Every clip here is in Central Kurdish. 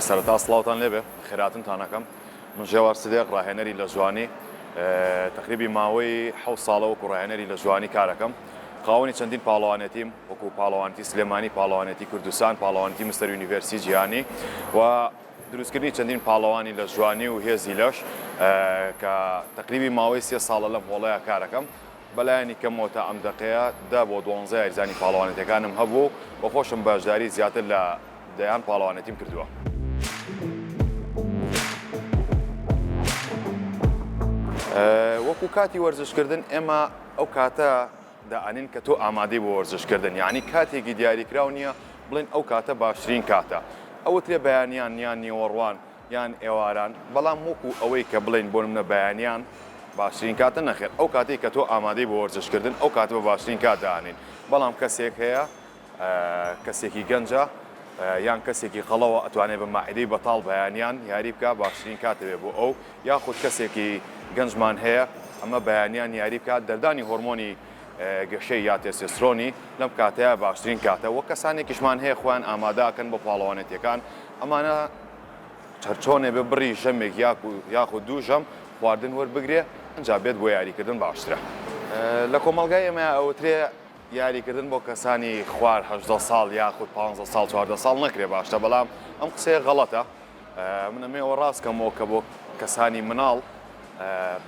سەرەتا سڵاوتان لێبێ خێراتنتان ئەەکەم من ژێوار سدێق ڕاهێنەری لە جوانی تقریبی ماوەی 7 ساڵەوە ڕاهێنەری لە جوانی کارەکەم خاوەنی چەندین پاڵەوانێتیم وەکو پاڵەوانێتی سلێمانی پاڵەوانێتی کوردستان پاڵەوانێتی مستەر یونیڤەرسیتی جیهانی و دروستکردنی چەندین پاڵەوانی لە جوانی و هێزی لەش کە تقریبی ماوەی 3 ساڵە لەم هۆڵەیە کارەکەم بەلایانی کەمەوە تا ئەم دقەیە 10 بۆ 12 یاریزانی پاڵەوانێتەکانم هەبوو بە خۆشم باشداری زیاتر لە دەیان پاڵەوانێتیم کردووە. وەکو کاتی وەرزشکردن ئێمە ئەو کاتە دائنین کە تۆ ئامادەی بۆ وەرزشکردن، یعنی کاتێکی دیاریکراو نییە بڵێن ئەو کاتە باشترین کاتە. ئەوە ترێ بەیانیان یان نیوەڕوان یان ئێواران، بەڵام وەکو ئەوەی کە بڵین بۆ منە بەیانیان باشترین کاتە نەخێت. ئەو کاتێک کە تۆ ئامادەی بۆ وەرزشکردن ئەو کاتە بە باشترین کات دائنین. بەڵام کەسێک هەیە کەسێکی گەنجە یان کەسێکی قەڵەوە ئەتوانێت بە ماعیدەی بەتاڵ بەیانیان یاری بکە باشترین کاتە بێ بۆ ئەو، یاخود کەسێکی گەنجمان هەیە ئەمە بەیانیان یاری بکات دەردانی هۆرمۆنی گەشەی یا تێستۆستێرۆنی لەم کاتەیە باشترین کاتە. وە کەسانێکیشمان هەیە خۆیان ئامادەکەن بە پاڵەوانێتیەکان، ئەمانە چەرچۆنێ بێ بڕی ژەمێک یاخود دوو ژەم خواردن وەربگرێ ئەنجا بێت بۆ یاریکردن باشترە. لە کۆمەلگای ئێمە ئەوترێ یاریکردن بۆ کەسانی خوار 18 ساڵ یاخود 15 ساڵ 14 ساڵ نەکرێ باشتە، بەڵام ئەم قسەیە غەڵەتە. من ئەمێوە ڕاستکەمەوە کە بۆ کەسانی مناڵ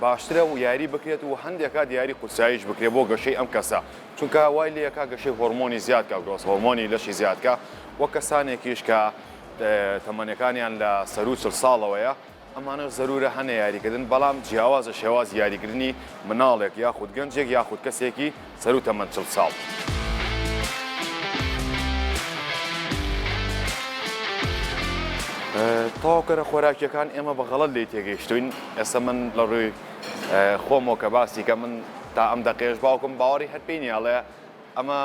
باشترە و یاری بکرێت و هەندێکا دیاری قورساییش بکرێت بۆ گەشەی ئەم کەسە، چونکە وای لەیەکا گەشەی هۆرمۆنی زیادکە گرۆس هۆرمۆنی لەشی زیادکە وە کەسانێکیش کە تەمەنەکانیان لە سەر و 40 ساڵەوەیە ئەمانە زەرورە هەنە یاریکردن، بەڵام جیاوازە شێواز یاریکردنی مناڵێک یاخود گەنجێک یاخود کەسێکی سەر و تەمەن 40 ساڵ. تاوکەرە خۆراکیەکان ئێمە بە غەڵەت لێ تێگەیشتوین. ئێستا من لە ڕووی خۆمەوە کە باسی کە من تا ئەم دەقێش باوکم باوەڕی هەر پێی نیاڵێ ئەمە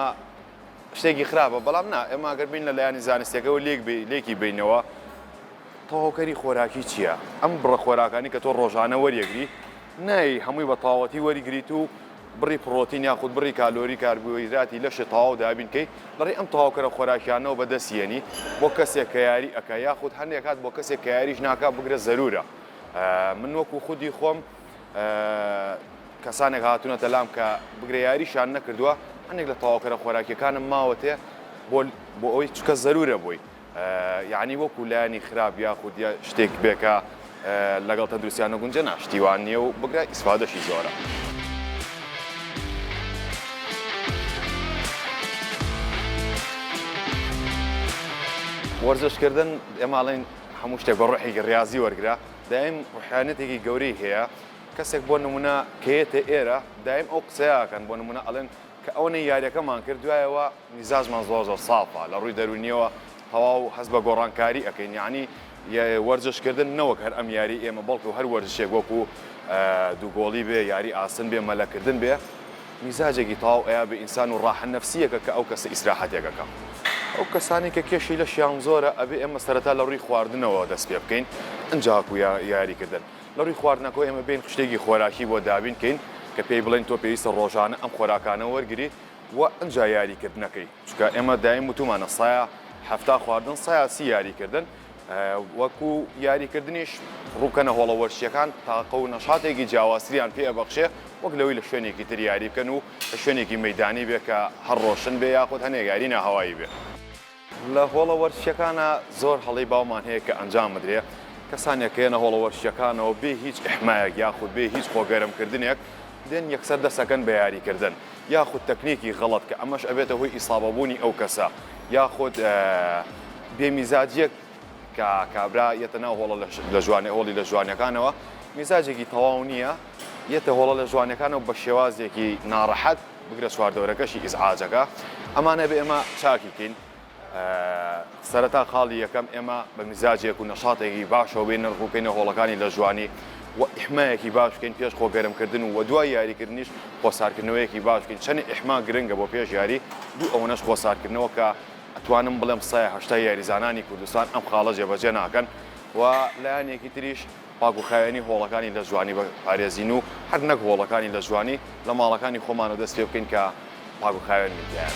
شتێکی خراپە، بەڵام نا ئێمە ئەگەر بین لە لایانی زانستیەکەەوە لێکی بینەوە تاوکەری خۆراکی چییە؟ ئەم بڕە خۆراکانی کە تۆ ڕۆژانە وەریەگری نای هەمووی بە تاوەتی وەریگریت و بڕی پرۆتین یاخود بڕی کالۆری کاربوهیدراتی لەشی تاوا دابینکەی لەڕێ ئەم تاواکەرە خۆراکیانەوە بەدەستێنی بۆ کەسێک کە یاری ئەکە یاخود هەندێک کات بۆ کەسێک کە یاریش ناکات بگرە زەرورە. من وەکو خودی خۆم کەسانێک هاتوونەتە لام کە بگرە یاریشان نەکردووە هەندێک لە تاواکەرە خۆراکیەکانم ماوەتێ بۆ ئەوەی چکە زەرورە بووی، یعنی وەکو لایانی خراپ یاخود شتێک بێکە لەگەڵ تەندروستیانە گونجە ناشتیوان نییە و بگرە ئیسفادەشی زۆرە. وەرزشکردن ئێماڵین هەموو شتێک بە ڕوحێکی ڕاضی وەرگرا، دایم ڕوحانەتێکی گەورەی هەیە. کەسێک بۆ نمونە کەیەتە ئێرە دایم ئەو قسەیەکەن بۆ نمونە ئەڵێن کە ئەوەی یاریەکەمان کرد دوایەوە میزاجمان زۆر ساڵە لە ڕووی دەرونیەوە تەواو هەست بە گۆڕانکاری ئەەکەین، یعنی وەرزشکردن نەوەک هەر ئەم یاری ئێمە بەڵکو هەر وەرزشێک وەکو دووگۆڵی بێ یاری ئاسن بێ مەلەکردن بێ میزاجێکی تاو ئەیە بە ئینسان و ڕاحە نەفسیەکە کە ئەو کەسە ئیسراحەتێکەکە. ئەو کەسانی کە کێشی لە شیان زۆرە ئەبێ ئێمە سەرەتا لە ڕووی خواردنەوە دەست پێ بکەین ئەنجاکو یاریکردن. لە ڕووی خواردنەکە ئێمە بین شتێکی خۆراکی بۆ دابینکەین کە پێی بڵێن تۆ پێویستە ڕۆژانە ئەم خۆراکانە وەرگری و ئەنجا یاریکردنەکەی، چونکە ئێمە دایم وتومانە سایە هەفتا خواردن سایاسی یاریکردن. وەکو یاریکردنیش ڕووکەنە هۆڵە وەرشیەکان تاقە و نەشاتێکی جیاوازتریان پێ ئەبەخشێ وەک لەوەی لە شوێنێکی تر یاری بکەن و لە شوێنێکی مەیدانی بێ کە هەر ڕۆشن بێ یاخود هەنێک یاری ناهەوایی بێ. لە هۆڵە وەرشیەکانە زۆر هەڵی باومان هەیە کە ئەنجام بدرێ کەسانێک هێنە هۆڵە وەرشیەکانەوە بێ هیچ ئەحمایەک یاخود بێ هیچ خۆگەرمکردنێک دێن یەکسەر دەسەکەن بە یاریکردن، یاخود تەکنیکی غەڵەت کە ئەمەش ئەبێتە هۆی ئیسابەبوونی ئەو کەسە، یاخود بێمیزاجیەک کە کابرا یەتە ناو هۆڵە لە جوانێ هۆڵی لە جوانەکانەوە میزاجێکی تەواو نییە یەتە هۆڵە لە جوانەکانەوە بە شێوازێکی ناڕەحەت بگرە چواردەوەرەکەشی ئیزعاجەکە. ئەمانە بێ ئێمە چاکی بکەین سەرەتا خاڵی یەکەم ئێمە بە میزاجێک و نەشاتێکی باشەوە بێ نرخوکەینە هۆڵەکانی لە جوانی و ئیحمایەکی باش بکەین پێش خۆگەرمکردن و دوای یاریکردنیش خۆسارکردنەوەیەکی باش بکەین. چەند ئیحما گرنگە بۆ پێش یاری دوو ئەوەنەش خۆسارکردنەوە کە ئەتوانم بڵێم سایە هەشتا یاریزانانی کوردستان ئەم خاڵە جێبەجێ ناکەن و لایەنێکی تریش پاکوخایەنی هۆڵەکانی لە جوانی بە پارێزین و هەر نەک هۆڵەکانی لە جوانی لە ماڵەکانی خۆمانە دەست پێ بکەین کە پاکوخایەن میدیان.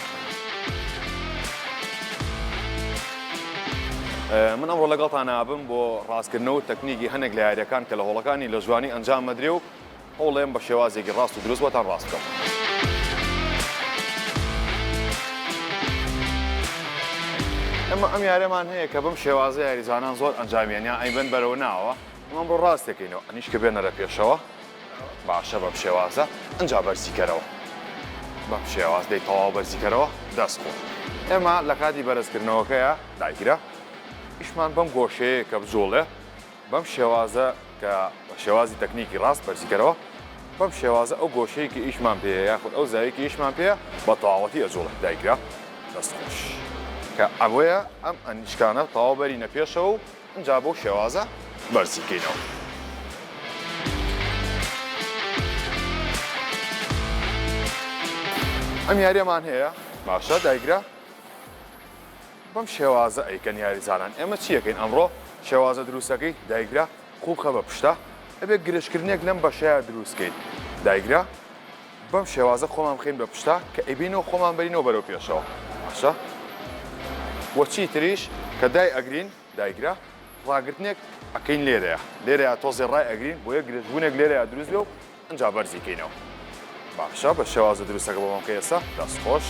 من ئەمڕۆ لەگەڵتان نابم بۆ ڕاستکردنەوە تەکنیکی هەنێک لە یاریەکان کە لە هۆڵەکانی لە جوانی ئەنجام مەدرێ و هەوڵێم بە شێوازێکی ڕاست و دروست بۆتان ڕاست بکەم. ئەم یاریەمان هەیە کە بەم شێوازە یاریزانان زۆر ئەنجامیان ئەیبەن بەرەوە ناوە ئەمە بۆ ڕاستێکینەوە ئەنیش کە بێنە لە پێشەوە باشە بەم شێوازە ئەنجا بەرزیکەرەوە بەم شێواز دەی تەواو بەرزیکەرەوە دەستخۆ. ئێمە لە کاتی بەرزکردنەوەکەیە داگیرە ئیشمان بەم گۆشەیە کە بجۆڵێ بەم شێوازە کە شێوازی تەکنیکی ڕاست بەرزیکەرەوە بەم شێوازە ئەو گۆشەیەکی ئیشمان پێەیە یاخود ئەو زاویەکی ئیشمان پێەیە بە تەواوەتی ئەجۆڵێ دایگرە دەستخۆش کە ئەوەیە ئەم ئەنیشکانە تەواو بەرینە پێشەوە و ئەنجا بۆ شێوازە بەرزیکەینەوە. ئەم یاریەمان هەیە باشە دایگرە بەم شێوازە ئەیکەن یاریزانان ئێمە چیەکەین ئەمڕۆ شێوازە دروستەکەی دایگرە خوڵخە بە پشتە ئەبێت گرشکردنێک لەم بەشەیە دروستکەین دایگرە بەم شێوازە خۆمان بخین بە پشتە کە ئەبینەوە خۆمان بەرینەوە بەرەو پێشەوە باشە وەچی تریش کە دای ئەگرین دایگرە ڕاگرتنێک ئەکەین لێرەیە تۆزێ ڕای ئەگرین بۆ یە گرژبوونێک لێرەیە دروست بێ و ئەنجا بەرزیکەینەوە باشە بە شێوازە دروستەکە بۆ مەمکە ئێستا دەستخۆش